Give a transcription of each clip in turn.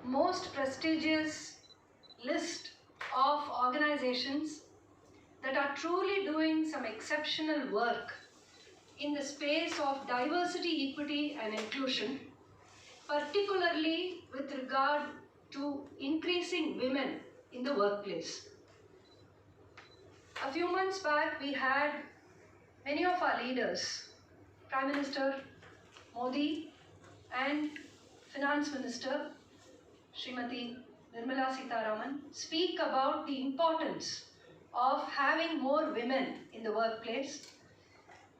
most prestigious list of organizations that are truly doing some exceptional work in the space of diversity, equity and inclusion, particularly with regard to increasing women in the workplace. A few months back, we had many of our leaders, Prime Minister Modi and Finance Minister Srimati Nirmala Seetharaman, speak about the importance of having more women in the workplace.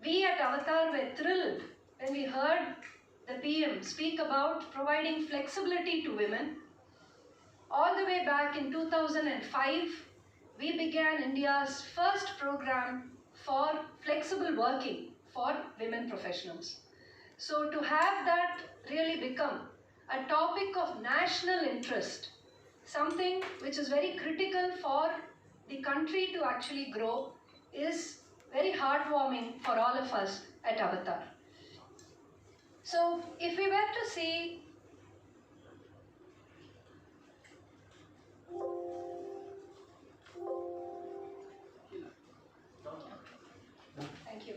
We at Avtar were thrilled when we heard the PM speak about providing flexibility to women. All the way back in 2005, we began India's first program for flexible working for women professionals. So to have that really become a topic of national interest, something which is very critical for the country to actually grow, is very heartwarming for all of us at Avtar. So if we were to see thank you.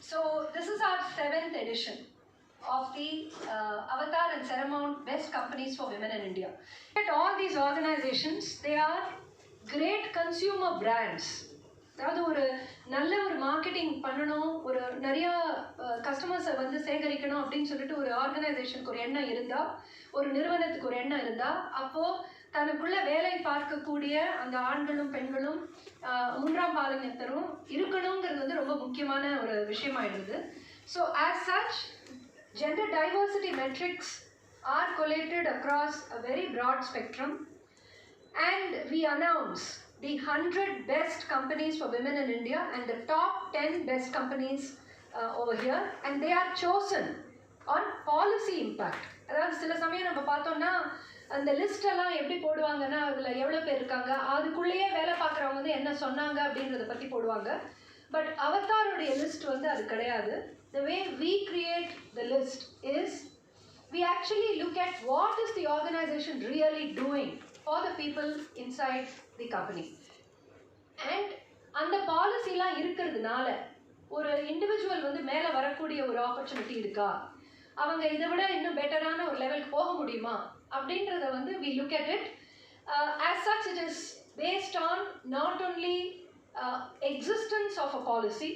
So this is our 7th edition of the Avtar and Seramount Best Companies for Women in India. At all these organizations, they are great consumer brands. அதாவது ஒரு நல்ல ஒரு marketing பண்ணணும், ஒரு நிறையா கஸ்டமர்ஸை வந்து சேகரிக்கணும் அப்படின்னு சொல்லிட்டு ஒரு ஆர்கனைசேஷனுக்கு ஒரு எண்ணம் இருந்தால், ஒரு நிறுவனத்துக்கு ஒரு எண்ணம் இருந்தால், அப்போது தனக்குள்ள வேலை பார்க்கக்கூடிய அந்த ஆண்களும் பெண்களும் மூன்றாம் பாலினத்தரும் இருக்கணுங்கிறது வந்து ரொம்ப முக்கியமான ஒரு விஷயமாயிடுது. So as such gender diversity metrics are collated across a very broad spectrum, and we announce the 100 best companies for women in India and the top 10 best companies over here, and they are chosen on policy impact. அதாவது சில சமயம் நம்ம பார்த்தோம்னா அந்த லிஸ்டெல்லாம் எப்படி போடுவாங்கன்னா, அதில் எவ்வளோ பேர் இருக்காங்க, அதுக்குள்ளேயே வேலை பார்க்குறவங்க வந்து என்ன சொன்னாங்க அப்படின்றத பற்றி போடுவாங்க. பட் அவதாருடைய லிஸ்ட் வந்து அது கிடையாது. The way we create the list is we actually look at what is the organization really doing for the people inside the company. And அந்த பாலிசிலாம் இருக்கிறதுனால ஒரு இண்டிவிஜுவல் வந்து மேலே வரக்கூடிய ஒரு ஆப்பர்ச்சுனிட்டி இருக்கா, அவங்க இதை விட இன்னும் பெட்டரான ஒரு லெவலுக்கு போக முடியுமா அப்படின்றத வந்து we look at it. As such, it is based on not only existence of a policy,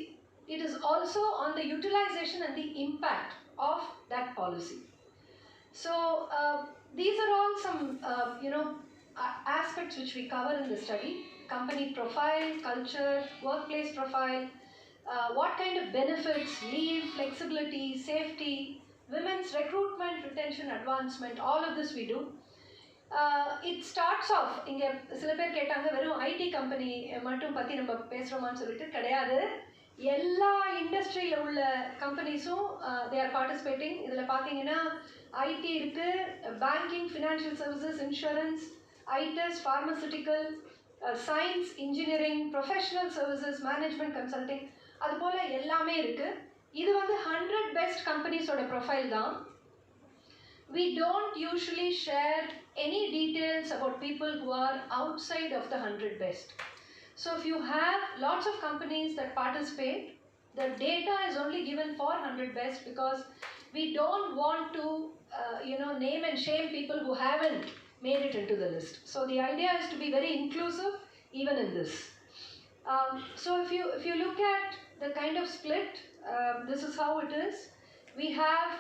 it is also on the utilization and the impact of that policy. So these are all some aspects which we cover in the study: company profile, culture, workplace profile, what kind of benefits, leave, flexibility, safety, women's recruitment, retention, advancement, all of this we do. It starts off, இங்கே சில பேர் கேட்டாங்க வெறும் IT company மட்டும் பற்றி நம்ம பேசுகிறோமான்னு சொல்லிட்டு கிடையாது. எல்லா இண்டஸ்ட்ரியில் உள்ள கம்பெனிஸும் தே ஆர் பார்ட்டிசிபேட்டிங். இதில் பார்த்தீங்கன்னா ஐடி இருக்குது, banking, financial services, insurance, ITES, pharmaceutical, science, engineering, professional services, management consulting, அது போல் எல்லாமே இருக்குது. இது வந்து 100 பெஸ்ட் கம்பெனிஸோட ப்ரொஃபைல் தான். We don't usually share any details about people who are outside of the 100 best. So if you have lots of companies that participate, the data is only given for 100 best because we don't want to name and shame people who haven't made it into the list. So the idea is to be very inclusive even in this. So if you look at the kind of split, this is how it is. We have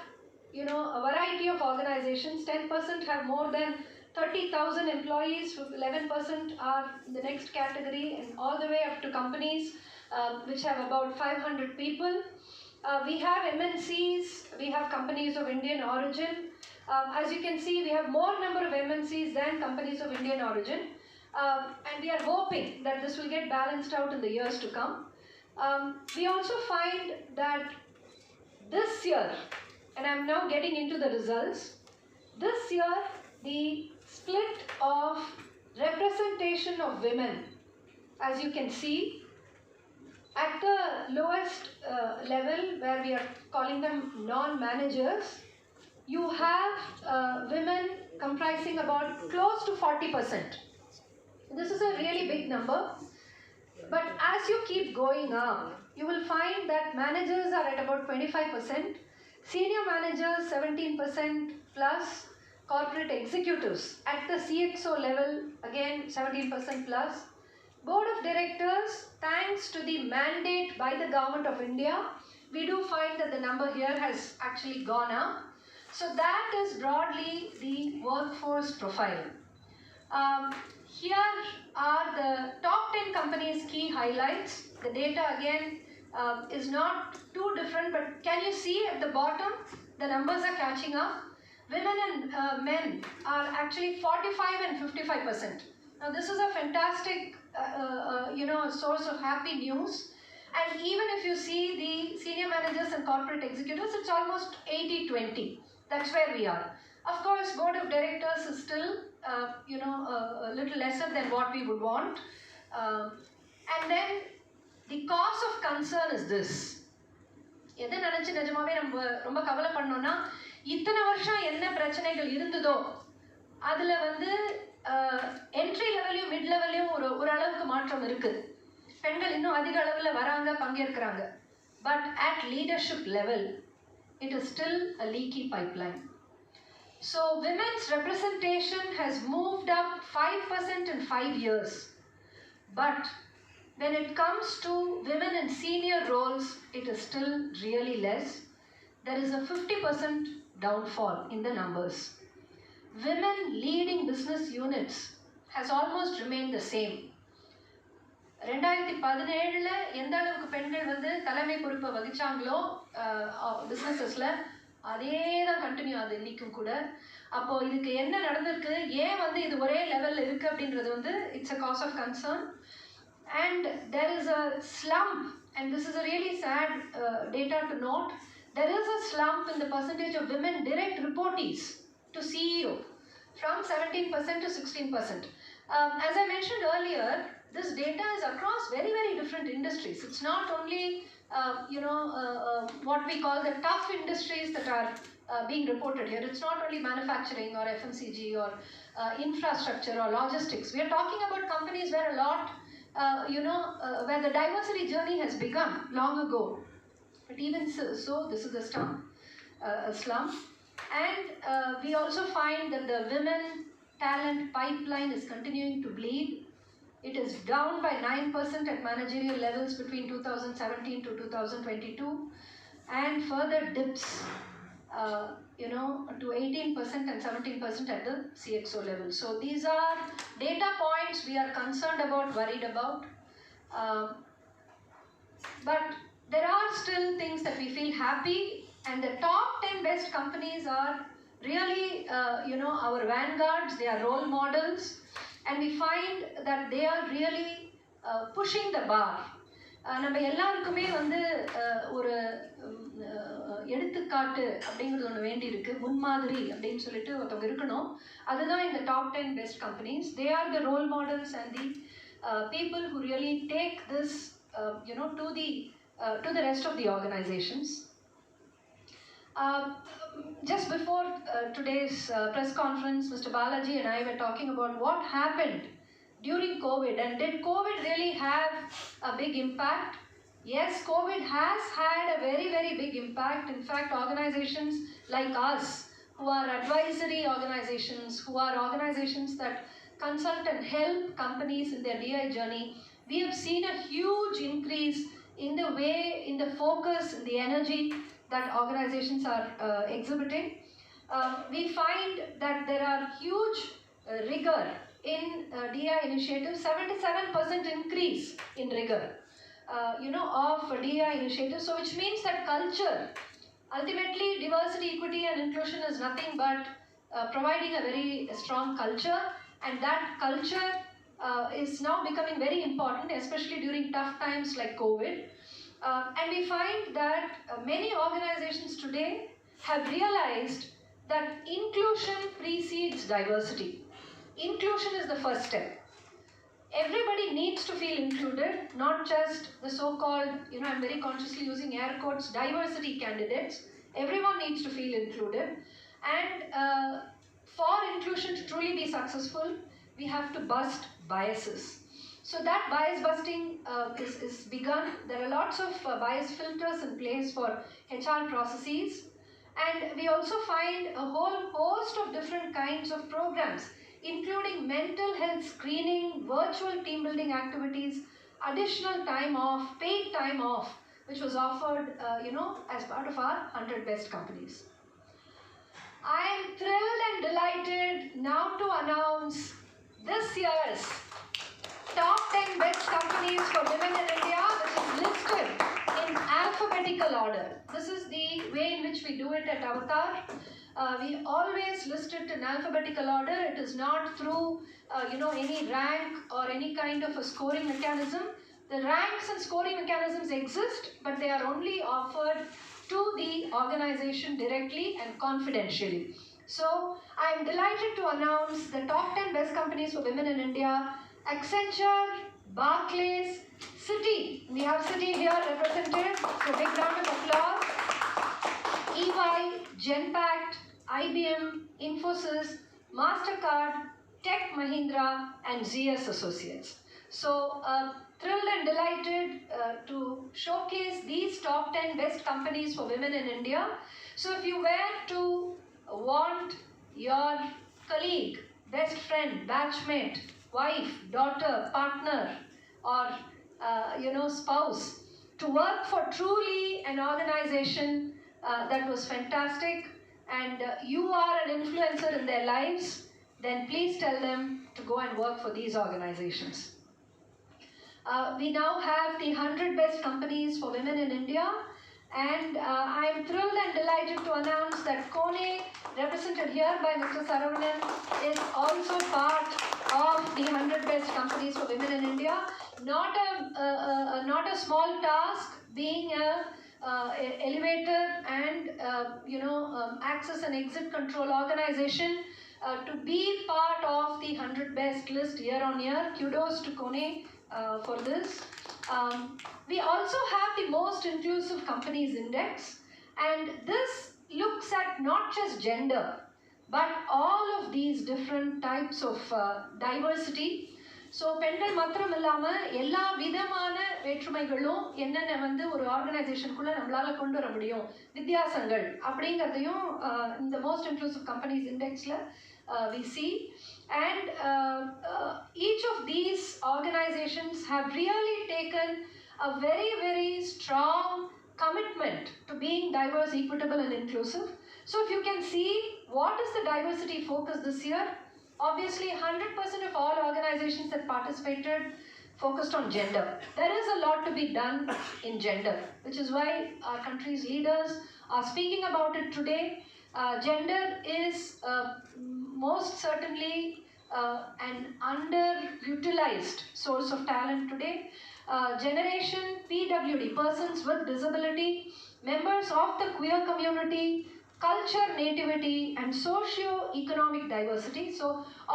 a variety of organizations. 10% have more than 30,000 employees, 11% are in the next category, and all the way up to companies which have about 500 people. We have MNCs, we have companies of Indian origin. As you can see, we have more number of MNCs than companies of Indian origin. And we are hoping that this will get balanced out in the years to come. We also find that this year, and I'm now getting into the results, this year the split of representation of women, as you can see, at the lowest level where we are calling them non-managers, you have women comprising about close to 40%. This is a really big number. But as you keep going up, you will find that managers are at about 25%, senior managers 17% plus, corporate executives at the CXO level again 17% plus. Board of directors, thanks to the mandate by the Government of India, we do find that the number here has actually gone up. So that is broadly the workforce profile. Here are the top 10 companies' key highlights. The data again is not too different, but can you see at the bottom, the numbers are catching up. Women and men are actually 45 and 55%. Now this is a fantastic source of happy news. And even if you see the senior managers and corporate executives, it's almost 80-20. That's where we are. Of course, board of directors is still a little lesser than what we would want. And then the cause of concern is this. எதை நினைச்சு நிஜமாவே நம்ம ரொம்ப கவலைப்படணும்னா இத்தனை வருஷம் என்ன பிரச்சனைகள் இருந்ததோ அதுல வந்து என்ட்ரி லெவலையும் மிட் லெவலையும் ஒரு அளவுக்கு மாற்றம் இருக்கு. பெண்கள் இன்னும் அதிக அளவுல வராங்க, பங்கேற்கிறாங்க. But at leadership level, it is still a leaky pipeline. So women's representation has moved up 5% in 5 years. But when it comes to women in senior roles, it is still really less. There is a 50% downfall in the numbers. Women leading business units has almost remained the same. 2017ல எந்த அளவுக்கு பெண்கள் வந்து தலைமை பொறுப்பை வகிச்சாங்களோ பிசினஸஸ்ல அதே தான் continue ஆகுது இன்னைக்கும் கூட. அப்போ இதுக்கு என்ன நடந்திருக்கு, ஏன் வந்து இது ஒரே லெவல்ல இருக்கு அப்படின்றது வந்து it's a cause of concern. And there is a slump, and this is a really sad data to note. There is a slump in the percentage of women direct reportees to CEO from 17% to 16%. As I mentioned earlier, this data is across very, very different industries. It's not only what we call the tough industries that are being reported here. It's not only manufacturing or FMCG or infrastructure or logistics. We are talking about companies where a lot, where the diversity journey has begun long ago. But even so this is a slump. And we also find that the women talent pipeline is continuing to bleed. It is down by 9% at managerial levels between 2017 to 2022, and further dips, to 18% and 17% at the CXO level. So these are data points we are concerned about, worried about. But there are still things that we feel happy, and the top 10 best companies are really, our vanguards. They are role models. And we find that they are really pushing the bar. நம்ம எல்லாருக்குமே வந்து ஒரு எடுத்துக்காட்டு அப்படிங்கிறது ஒன்று வேண்டி இருக்கு, முன்மாதிரி அப்படின்னு சொல்லிட்டு ஒருத்தவங்க இருக்கணும். அதுதான் இந்த top 10 best companies. They are the role models and the people who really take this to the rest of the organizations. Just before today's press conference, Mr. Balaji and I were talking about what happened during COVID, and did COVID really have a big impact? Yes, COVID has had a very, very big impact. In fact, organizations like us, who are advisory organizations, who are organizations that consult and help companies in their DI journey, we have seen a huge increase in the way, in the focus, in the energy that organizations are exhibiting. We find that there are huge rigor in DI initiatives, 77% increase in rigor of DI initiatives. So which means that culture, ultimately diversity, equity and inclusion is nothing but providing a very strong culture, and that culture is now becoming very important, especially during tough times like COVID. And we find that many organizations today have realized that inclusion precedes diversity. Inclusion is the first step. Everybody needs to feel included, not just the so-called, I'm very consciously using air quotes, diversity candidates. Everyone needs to feel included. And for inclusion to truly be successful, we have to bust biases. So that bias busting is begun. There are lots of bias filters in place for HR processes. And we also find a whole host of different kinds of programs, including mental health screening, virtual team building activities, additional time off, paid time off, which was offered, as part of our 100 best companies. I am thrilled and delighted now to announce this year's top 10 best companies for women in India, which is listed in alphabetical order. This is the way in which we do it at Avtar. We always list it in alphabetical order. It is not through any rank or any kind of a scoring mechanism. The ranks and scoring mechanisms exist, but they are only offered to the organization directly and confidentially. So I am delighted to announce the top 10 best companies for women in India: Accenture, Barclays, Citi. We have Citi here represented, so big round of applause. EY, Genpact, IBM, Infosys, Mastercard, Tech Mahindra, and ZS Associates. So thrilled and delighted to showcase these top 10 best companies for women in India. So if you were to want your colleague, best friend, batchmate, wife, daughter, partner, or spouse to work for truly an organization that was fantastic, and you are an influencer in their lives, then please tell them to go and work for these organizations. We now have the 100 best companies for women in India, and I am thrilled and delighted to announce that Kone, represented here by Mr. Saravanan, is also part of the 100 best companies for women in India. Not a small task, being a elevator and access and exit control organization, to be part of the 100 best list year on year. Kudos to Kone for this. We also have the most inclusive companies index, and this looks at not just gender but all of these different types of diversity. So பெண்கள் மாத்திரம் இல்லாமல் எல்லா விதமான வேற்றுமைகளும் என்னென்ன வந்து ஒரு ஆர்கனைசேஷனுக்குள்ளே நம்மளால் கொண்டு வர முடியும், வித்தியாசங்கள் அப்படிங்கிறதையும் இந்த மோஸ்ட் இன்க்ளூசிவ் கம்பெனிஸ் இண்டெக்ஸில் we see. And each of these organizations have really taken a very, very strong commitment to being diverse, equitable and inclusive. So if you can see what is the diversity focus this year, obviously 100% of all organizations that participated focused on gender. There is a lot to be done in gender, which is why our country's leaders are speaking about it today. Gender is most certainly an underutilized source of talent today. Generation PWD, persons with disability, members of the queer community, culture, nativity, and socio-economic diversity. So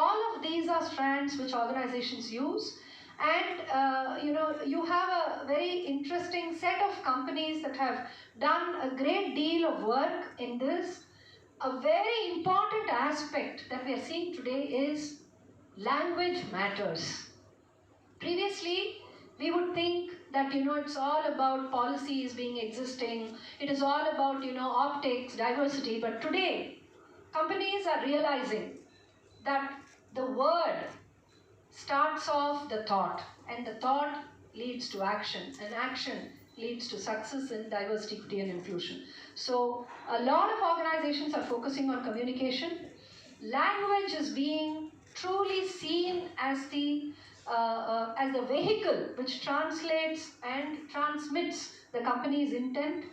all of these are strands which organizations use. And you have a very interesting set of companies that have done a great deal of work in this. A very important aspect that we are seeing today is language matters. Previously, we would think that it's all about policies being existing, it is all about optics, diversity, but today companies are realizing that the word starts off the thought, and the thought leads to action, and action leads to success in diversity, equity and inclusion. So a lot of organizations are focusing on communication. Language is being truly seen as the vehicle which translates and transmits the company's intent.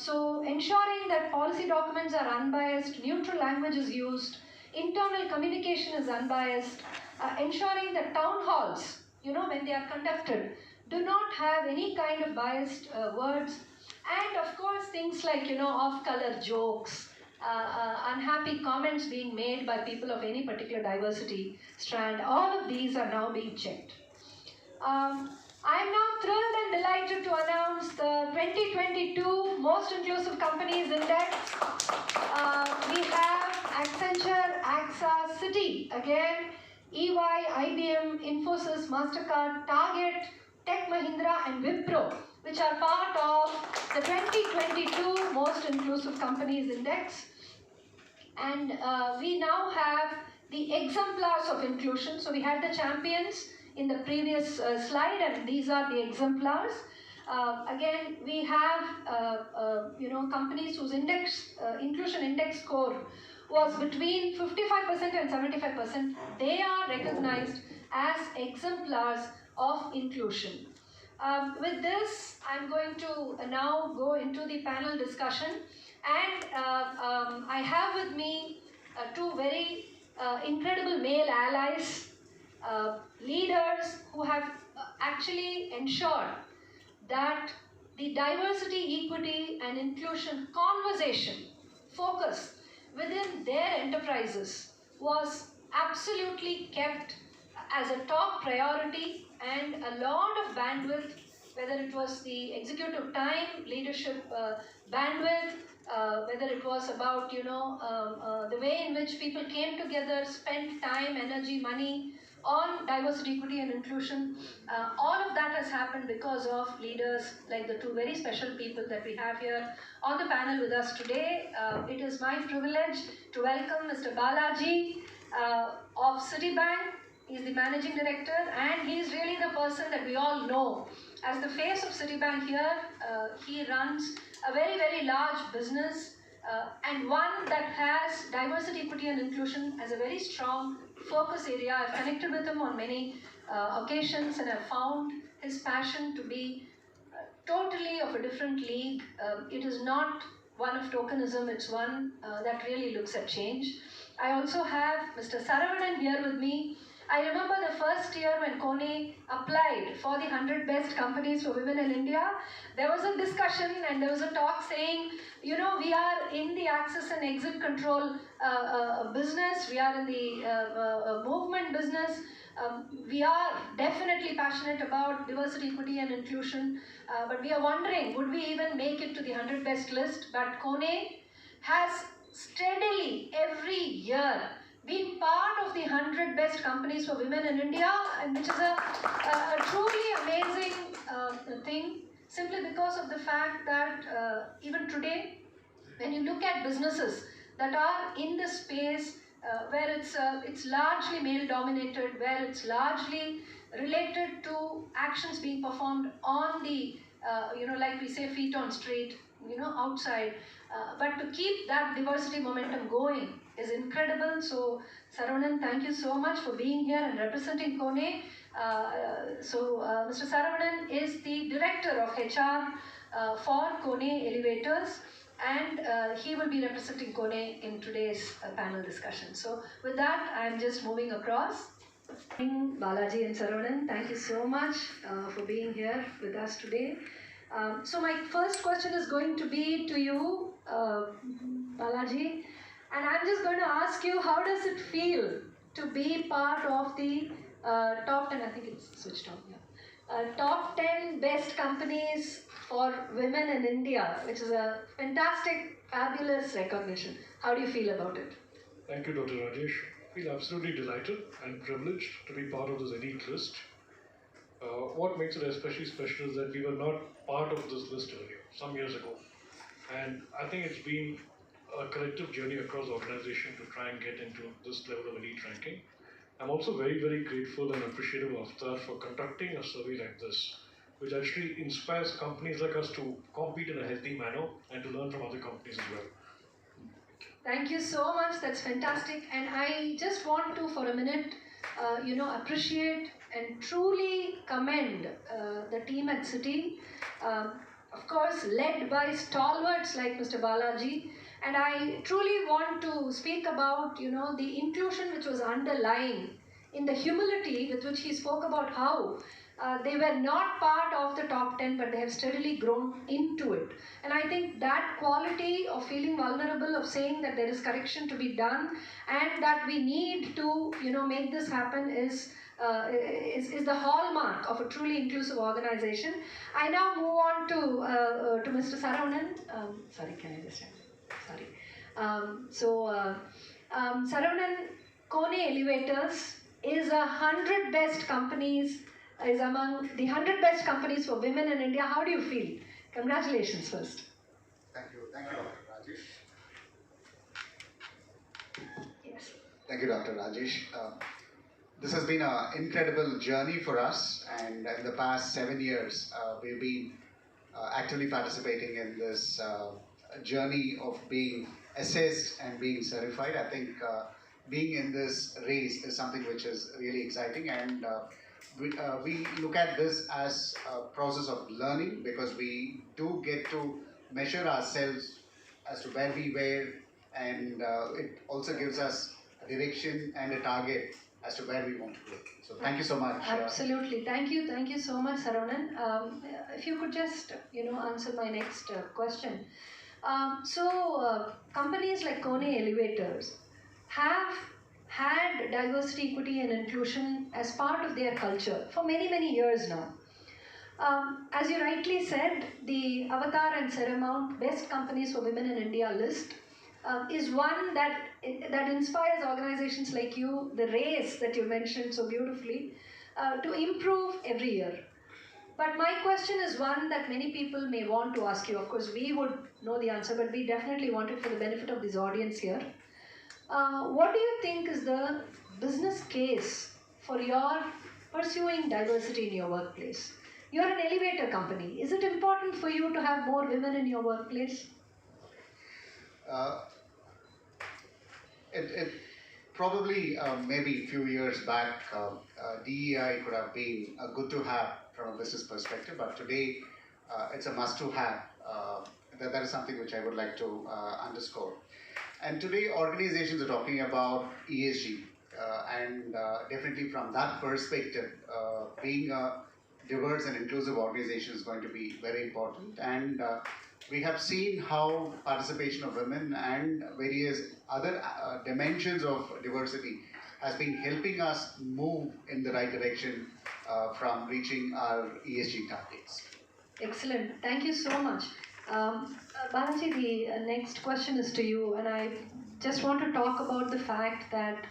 So ensuring that policy documents are unbiased, neutral language is used, internal communication is unbiased, ensuring that town halls, when they are conducted, do not have any kind of biased words, and of course things like off-color jokes, unhappy comments being made by people of any particular diversity strand. All of these are now being checked. I am now thrilled and delighted to announce the 2022 Most Inclusive Companies Index. We have Accenture, AXA, Citi, again, EY, IBM, Infosys, Mastercard, Target, Tech Mahindra and Wipro, which are part of the 2022 Most Inclusive Companies Index. And we now have the exemplars of inclusion. So we had the champions in the previous slide, and these are the exemplars. Again, we have companies whose inclusion index score was between 55% and 75%. They are recognized as exemplars of inclusion. With this, I'm going to now go into the panel discussion, and I have with me two very incredible male allies, leaders who have actually ensured that the diversity, equity and inclusion conversation focus within their enterprises was absolutely kept as a top priority, and a lot of bandwidth, whether it was the executive time, leadership bandwidth, whether it was about the way in which people came together, spent time, energy, money on diversity, equity and inclusion. All of that has happened because of leaders like the two very special people that we have here on the panel with us today. It is my privilege to welcome Mr. Balaji of Citibank. He's the managing director, and he's really the person that we all know as the face of Citibank here. He runs a very, very large business and one that has diversity, equity and inclusion as a very strong focus area. I've connected with him on many occasions, and I've found his passion to be totally of a different league. It is not one of tokenism, it's one that really looks at change. I also have Mr. Saravanan here with me. I remember the first year when Kone applied for the 100 best companies for women in India. There was a discussion and there was a talk saying, we are in the access and exit control business, we are in the movement business. We are definitely passionate about diversity, equity and inclusion, but we are wondering, would we even make it to the 100 best list? But Kone has steadily every year been part of the 100 best companies for women in India, and which is a truly amazing thing, simply because of the fact that even today, when you look at businesses that are in the space where it's largely male dominated, where it's largely related to actions being performed on the like we say, feet on street, outside, but to keep that diversity momentum going is incredible. So Saravanan, thank you so much for being here and representing Kone. Mr. Saravanan is the director of HR for Kone Elevators, and he will be representing Kone in today's panel discussion. So with that, I'm just moving across. Balaji and Saravanan, thank you so much for being here with us today. So my first question is going to be to you, Balaji, and I'm just going to ask you, how does it feel to be part of the top 10, I think it's switched on, top 10 best companies for women in India, which is a fantastic, fabulous recognition. How do you feel about it? Thank you, Dr. Rajesh. I feel absolutely delighted and privileged to be part of this elite list. What makes it especially special is that we were not part of this list earlier, some years ago. And I think it's been a collective journey across the organization to try and get into this level of elite ranking. I'm also very, very grateful and appreciative of Avtar for conducting a survey like this, which actually inspires companies like us to compete in a healthy manner and to learn from other companies as well. Thank you so much. That's fantastic. And I just want to, for a minute, appreciate and truly commend the team at Citi. Of course, led by stalwarts like Mr. Balaji. And I truly want to speak about, the inclusion which was underlying in the humility with which he spoke about how they were not part of the top 10, but they have steadily grown into it. And I think that quality of feeling vulnerable, of saying that there is correction to be done and that we need to, make this happen is the hallmark of a truly inclusive organization. I now move on to Mr. Saravanan. Sorry, can I just... Sorry. Saravanan, Kone Elevators is is among the 100 best companies for women in India. How do you feel? Congratulations first. Thank you, Dr. Rajesh. Yes. Thank you, Dr. Rajesh. This has been an incredible journey for us, and in the past 7 years, we've been actively participating in this journey of being assessed and being certified. I think being in this race is something which is really exciting, and we look at this as a process of learning, because we do get to measure ourselves as to where we were, and it also gives us a direction and a target as to where we want to go. So thank you so much. Absolutely. Thank you so much, Saravanan. If you could just, answer my next question. Companies like Kone Elevators have had diversity, equity, and inclusion as part of their culture for many, many years now. As you rightly said, the Avtar and Seramount Best Companies for Women in India list is one that inspires organizations like you, the race that you mentioned so beautifully, to improve every year. But my question is one that many people may want to ask you. Of course, we would know the answer, but we definitely want it for the benefit of this audience here. What do you think is the business case for your pursuing diversity in your workplace? You're an elevator company. Is it important for you to have more women in your workplace? It probably maybe a few years back, DEI could have been good to have from a business perspective, but today it's a must to have. That is something which I would like to underscore. And today organizations are talking about ESG, and definitely from that perspective, being a diverse and inclusive organization is going to be very important. And we have seen how participation of women and various other dimensions of diversity has been helping us move in the right direction from reaching our ESG targets. Excellent. Thank you so much. Balaji, the next question is to you, and I just want to talk about the fact that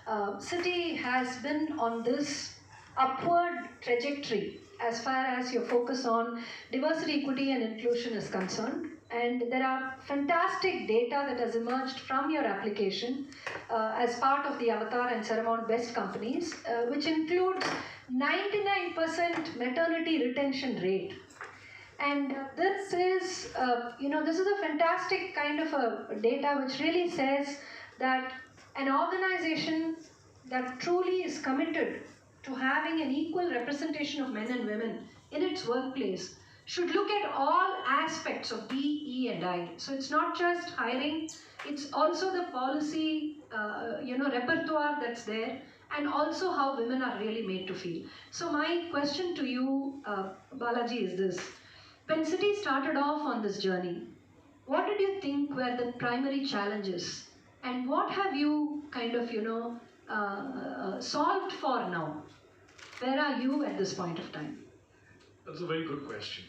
Citi has been on this upward trajectory as far as your focus on diversity, equity, and inclusion is concerned. And there are fantastic data that has emerged from your application as part of the Avtar and Seramount Best Companies, which includes 99% maternity retention rate. And this is a fantastic kind of a data which really says that an organization that truly is committed to having an equal representation of men and women in its workplace should look at all aspects of D, E, and I. So it's not just hiring; it's also the policy, repertoire that's there, and also how women are really made to feel. So my question to you, Balaji, is this. When Citi started off on this journey, what did you think were the primary challenges? And what have you kind of, solved for now? Where are you at this point of time? That's a very good question.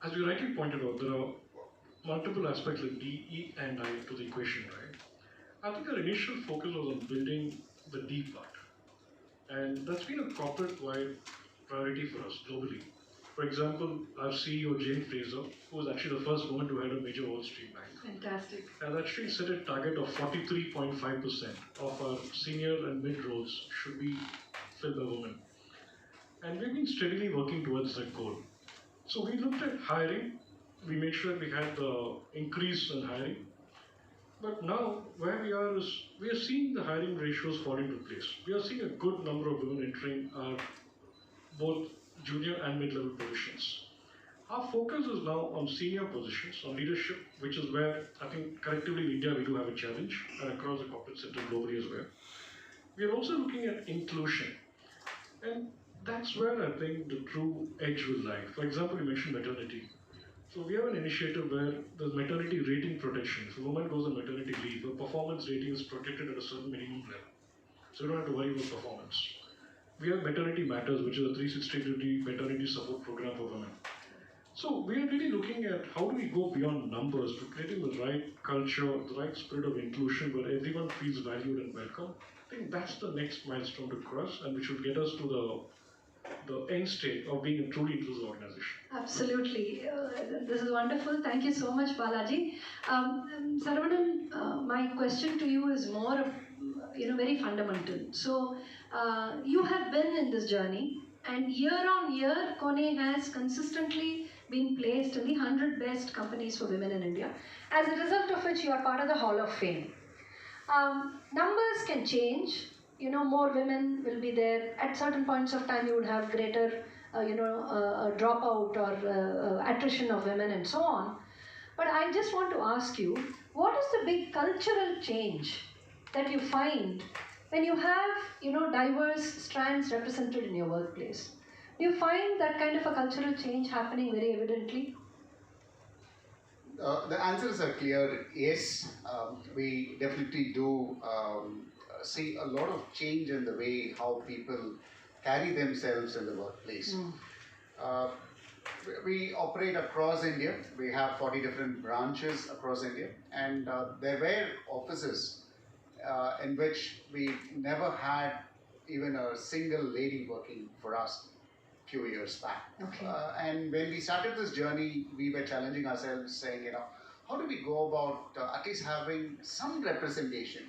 As you rightly pointed out, there are multiple aspects like D, E, and I to the equation, right? I think our initial focus was on building the D part. And that's been a corporate-wide priority for us globally. For example, our CEO, Jane Fraser, who was actually the first woman to head a major Wall Street bank, Fantastic. has actually set a target of 43.5% of our senior and mid roles should be filled by women. And we've been steadily working towards that goal. So we looked at hiring, we made sure we had the increase in hiring. But now, where we are is, we are seeing the hiring ratios fall into place. We are seeing a good number of women entering our both junior and mid-level positions. Our focus is now on senior positions, on leadership, which is where I think collectively in India we do have a challenge, and across the corporate sector globally as well. We are also looking at inclusion, and that's where I think the true edge will lie. For example, you mentioned maternity. So we have an initiative where there's maternity rating protection. If a woman goes on maternity leave, her performance rating is protected at a certain minimum level. So you don't have to worry about performance. We have Maternity Matters, which is a 360-degree maternity support program for women. So we are really looking at how do we go beyond numbers to creating the right culture, the right spirit of inclusion where everyone feels valued and welcome. I think that's the next milestone to cross, and which will get us to the end state of being a truly inclusive organization. Absolutely. This is wonderful. Thank you so much, Balaji. Saravanan, my question to you is more, very fundamental. So, you have been in this journey, and year on year, Kone has consistently been placed in the 100 best companies for women in India, as a result of which you are part of the Hall of Fame. Numbers can change. More women will be there. At certain points of time, you would have greater, dropout or attrition of women and so on. But I just want to ask you, what is the big cultural change that you find when you have, diverse strands represented in your workplace? Do you find that kind of a cultural change happening very evidently? The answers are clear. Yes, we definitely do see a lot of change in the way how people carry themselves in the workplace. Uh, we operate across India. We have 40 different branches across India, and there were offices in which we never had even a single lady working for us few years back. Okay. And when we started this journey, we were challenging ourselves, saying, how do we go about at least having some representation?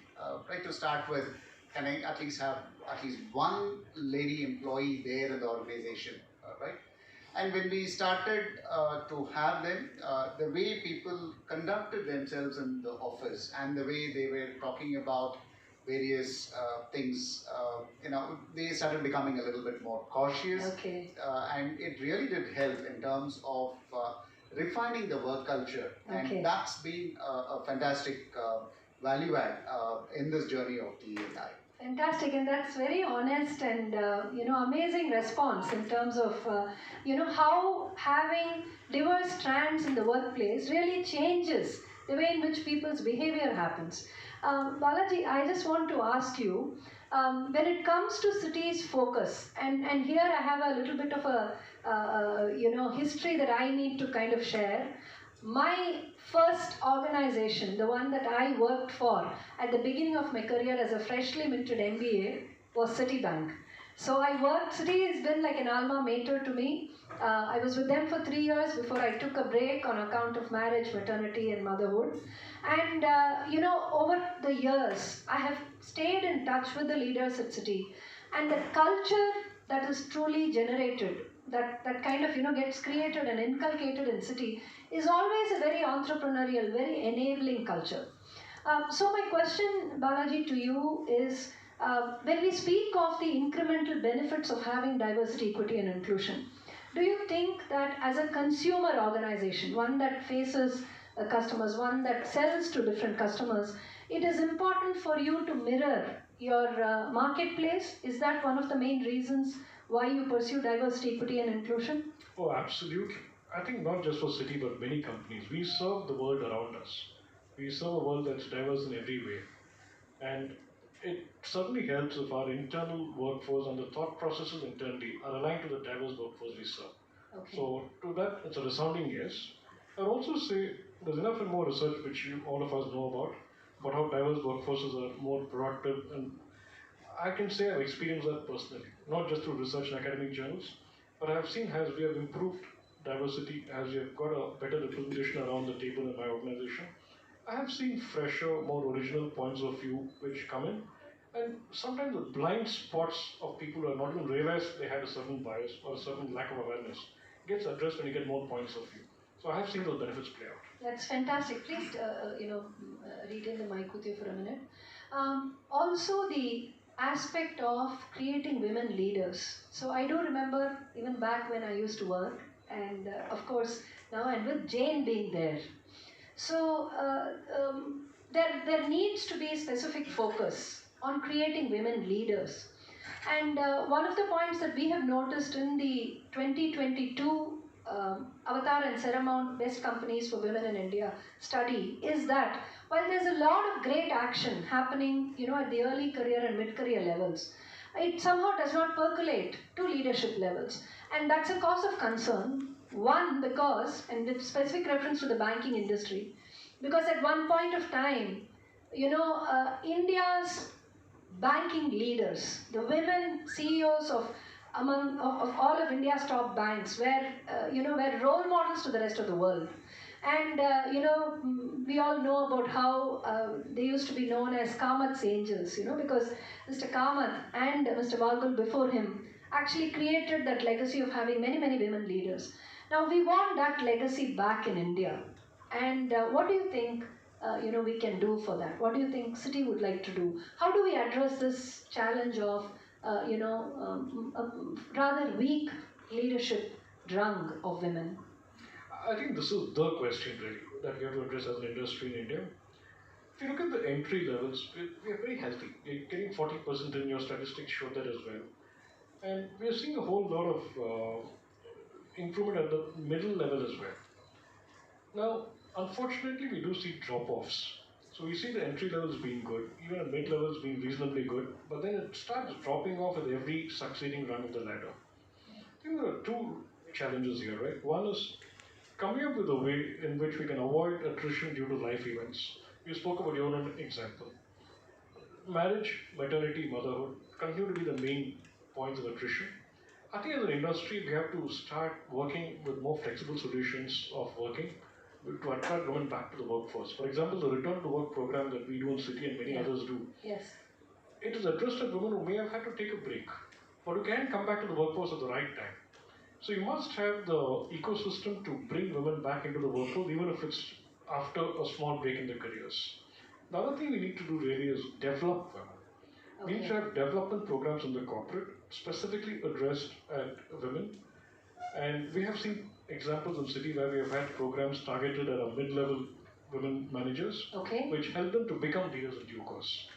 Right, to start with, can I at least have at least one lady employee there in the organization, right? And when we started to have them, the way people conducted themselves in the office and the way they were talking about various things, they started becoming a little bit more cautious. Okay. And it really did help in terms of refining the work culture. Okay. And that's been a fantastic value add in this journey of DEI. Fantastic, and that's very honest and amazing response in terms of how having diverse strands in the workplace really changes the way in which people's behavior happens. Balaji, I just want to ask you, when it comes to cities' focus, and here I have a little bit of a history that I need to kind of share. My first organization, the one that I worked for at the beginning of my career as a freshly minted MBA, was Citibank. So I worked, Citi has been like an alma mater to me. I was with them for 3 years before I took a break on account of marriage, maternity and motherhood. And over the years, I have stayed in touch with the leaders at Citi. And the culture that is truly generated, that kind of gets created and inculcated in Citi, is always a very entrepreneurial, very enabling culture. So my question, Balaji, to you is, when we speak of the incremental benefits of having diversity, equity and inclusion, do you think that as a consumer organization, one that faces customers, one that sells to different customers, it is important for you to mirror your marketplace? Is that one of the main reasons why you pursue diversity, equity and inclusion? Oh, absolutely. I think not just for Citi, but many companies. We serve the world around us. We serve a world that's diverse in every way. And it certainly helps if our internal workforce and the thought processes internally are aligned to the diverse workforce we serve. Okay. So to that, it's a resounding yes. I'd also say there's enough and more research which all of us know about how diverse workforces are more productive, and I can say I've experienced that personally, not just through research and academic journals, but I've seen as we have improved diversity, as we have got a better representation around the table in my organization, I have seen fresher, more original points of view which come in, and sometimes the blind spots of people who have not even realized they had a certain bias or a certain lack of awareness gets addressed when you get more points of view. So I have seen those benefits play out. That's fantastic. Please, retain the mic with you for a minute. Also, the aspect of creating women leaders. So I do remember even back when I used to work, and of course now, and with Jane being there. So there needs to be specific focus on creating women leaders. And one of the points that we have noticed in the 2022 Avtar and Seramount Best Companies for Women in India study is that while there's a lot of great action happening, at the early career and mid-career levels, it somehow does not percolate to leadership levels. And that's a cause of concern One, because, and with specific reference to the banking industry, because at one point of time, India's banking leaders, the women CEOs of all of India's top banks, were role models to the rest of the world. And we all know about how they used to be known as Kamat's angels, because Mr. Kamath and Mr. Walgul before him actually created that legacy of having many, many women leaders. Now we want that legacy back in India. And what do you think we can do for that? What do you think city would like to do? How do we address this challenge of rather weak leadership drung of women? I think this is the question really that we have to address as an industry in India. If you look at the entry levels, we are very healthy. You're getting 40% in your statistics show that as well. And we are seeing a whole lot of improvement at the middle level as well. Now, unfortunately, we do see drop-offs. So we see the entry levels being good, even the mid levels being reasonably good, but then it starts dropping off with every succeeding rung of the ladder. I think there are two challenges here, right? One is coming up with a way in which we can avoid attrition due to life events. You spoke about your own example. Marriage, maternity, motherhood continue to be the main points of attrition. I think as an industry, we have to start working with more flexible solutions of working to attract women back to the workforce. For example, the return to work program that we do in City and many others do. Yes. It is addressed at women who may have had to take a break, but who can come back to the workforce at the right time. So you must have the ecosystem to bring women back into the workforce, even if it's after a small break in their careers. The other thing we need to do really is develop women. We need to have development programs in the corporate, specifically addressed at women. And we have seen examples in City where we have had programs targeted at our mid-level women managers, which help them to become leaders in due course.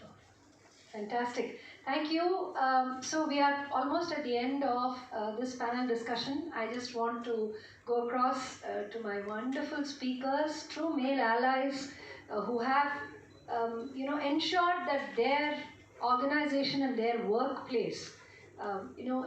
Fantastic. Thank you. So we are almost at the end of this panel discussion. I just want to go across to my wonderful speakers, true male allies who have, ensured that their organization and their workplace,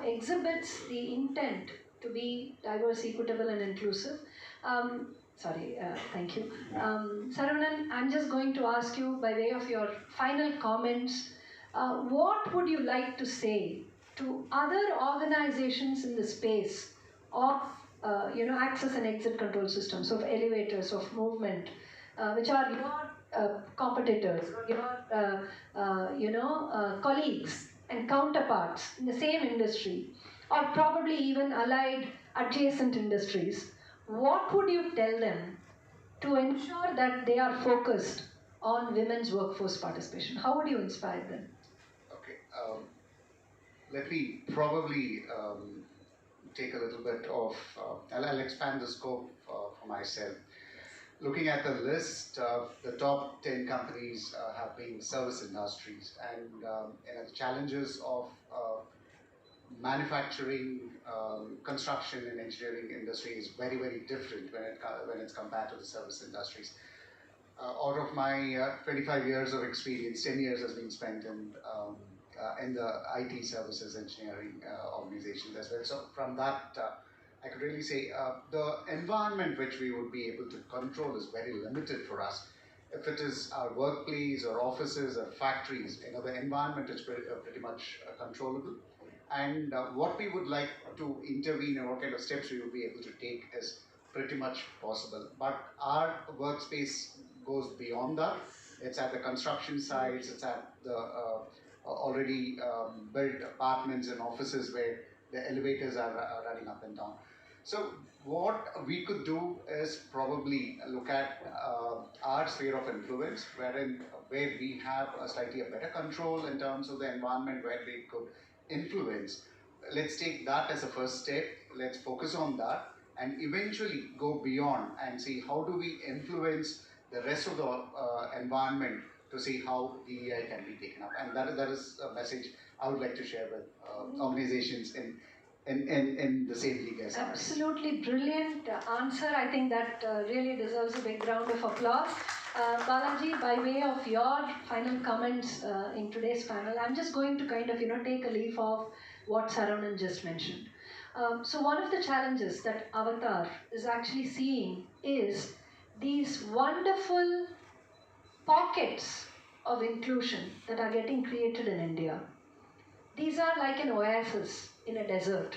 exhibits the intent to be diverse, equitable, and inclusive. Thank you. Saravanan, I'm just going to ask you by way of your final comments, what would you like to say to other organizations in the space of access and exit control systems, of elevators, of movement, which are your competitors, your colleagues and counterparts in the same industry, or probably even allied adjacent industries? What would you tell them to ensure that they are focused on women's workforce participation? How would you inspire them? Let me probably take a little bit of, I'll expand the scope for myself. Looking at the list, the top 10 companies have been service industries, and the challenges of manufacturing, construction and engineering industry is very, very different when it's compared to the service industries. Out of my 25 years of experience, 10 years has been spent in the IT services engineering organizations as well. So from that, I could really say the environment which we would be able to control is very limited for us. If it is our workplace or offices or factories, the environment is pretty much controllable. And what we would like to intervene and what kind of steps we would be able to take is pretty much possible. But our workspace goes beyond that. It's at the construction sites, it's at the already built apartments and offices where the elevators are running up and down. So what we could do is probably look at our sphere of influence, where we have a slightly better control in terms of the environment where we could influence. Let's take that as a first step. Let's focus on that and eventually go beyond and see how do we influence the rest of the environment to see how DEI can be taken up. And that is a message I would like to share with organizations in the same league as ours. Absolutely brilliant answer. I think that really deserves a big round of applause. Balaji, by way of your final comments in today's panel, I'm just going to kind of take a leaf of what Saravanan just mentioned. So one of the challenges that Avtar is actually seeing is these wonderful pockets of inclusion that are getting created in India. These are like an oasis in a desert.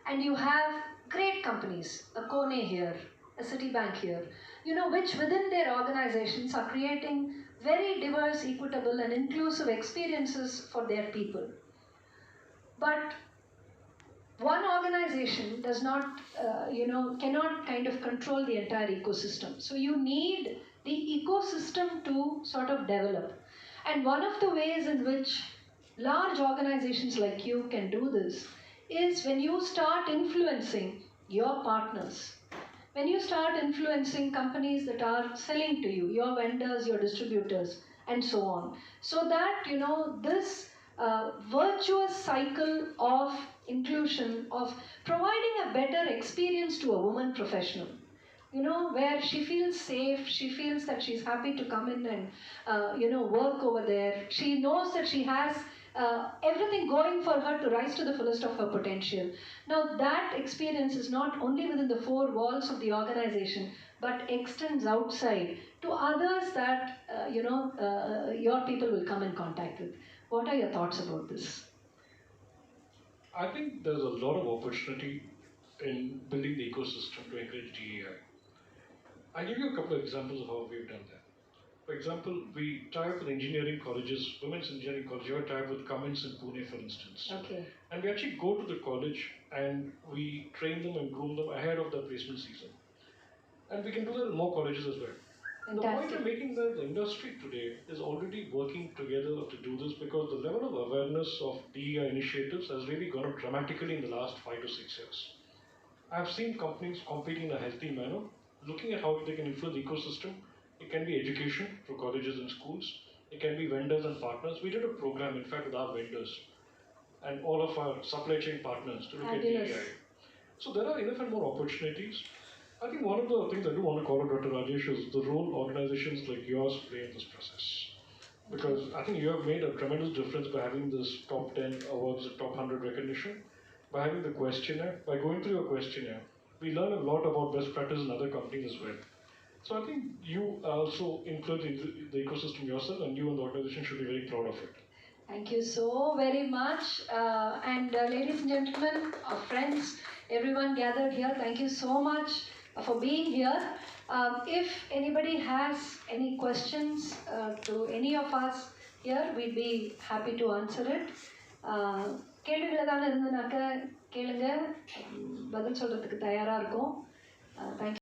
And you have great companies, a Kone here, a Citibank here, which within their organizations are creating very diverse, equitable, and inclusive experiences for their people. But one organization does not, cannot kind of control the entire ecosystem. So you need the ecosystem to sort of develop. And one of the ways in which large organizations like you can do this is when you start influencing your partners. When you start influencing companies that are selling to you, your vendors, your distributors, and so on, so that this virtuous cycle of inclusion, of providing a better experience to a woman professional, where she feels safe, she feels that she's happy to come in and work over there. She knows that she has everything going for her to rise to the fullest of her potential. Now that experience is not only within the four walls of the organization, but extends outside to others that your people will come in contact with. What are your thoughts about this? I think there's a lot of opportunity in building the ecosystem to encourage DEI. I'll give you a couple of examples of how we've done that. For example, we tie up with engineering colleges, women's engineering college, we tie up with Cummins in Pune, for instance. Okay. And we actually go to the college and we train them and groom them ahead of the placement season. And we can do that in more colleges as well. Fantastic. The point I'm making that the industry today is already working together to do this because the level of awareness of DEI initiatives has really gone up dramatically in the last 5 to 6 years. I've seen companies competing in a healthy manner, looking at how they can influence the ecosystem. It can be education through colleges and schools. It can be vendors and partners. We did a program, in fact, with our vendors and all of our supply chain partners to look Fabulous. at DEI. So there are enough and more opportunities. I think one of the things I do want to call out, Dr. Rajesh, is the role organizations like yours play in this process. Because I think you have made a tremendous difference by having this top 10 awards, top 100 recognition, by having the questionnaire, by going through your questionnaire. We learn a lot about best practice in other companies as well. So I think you also influence the ecosystem yourself, and you and the organization should be very proud of it. Thank you so very much. Ladies and gentlemen, our friends, everyone gathered here, thank you so much for being here. If anybody has any questions to any of us here, we'd be happy to answer it. கேள்விகள் ஏதாவது இருந்ததுனாக்க கேளுங்க, பதில் சொல்றதுக்கு தயாரா இருக்கோம். Thank you.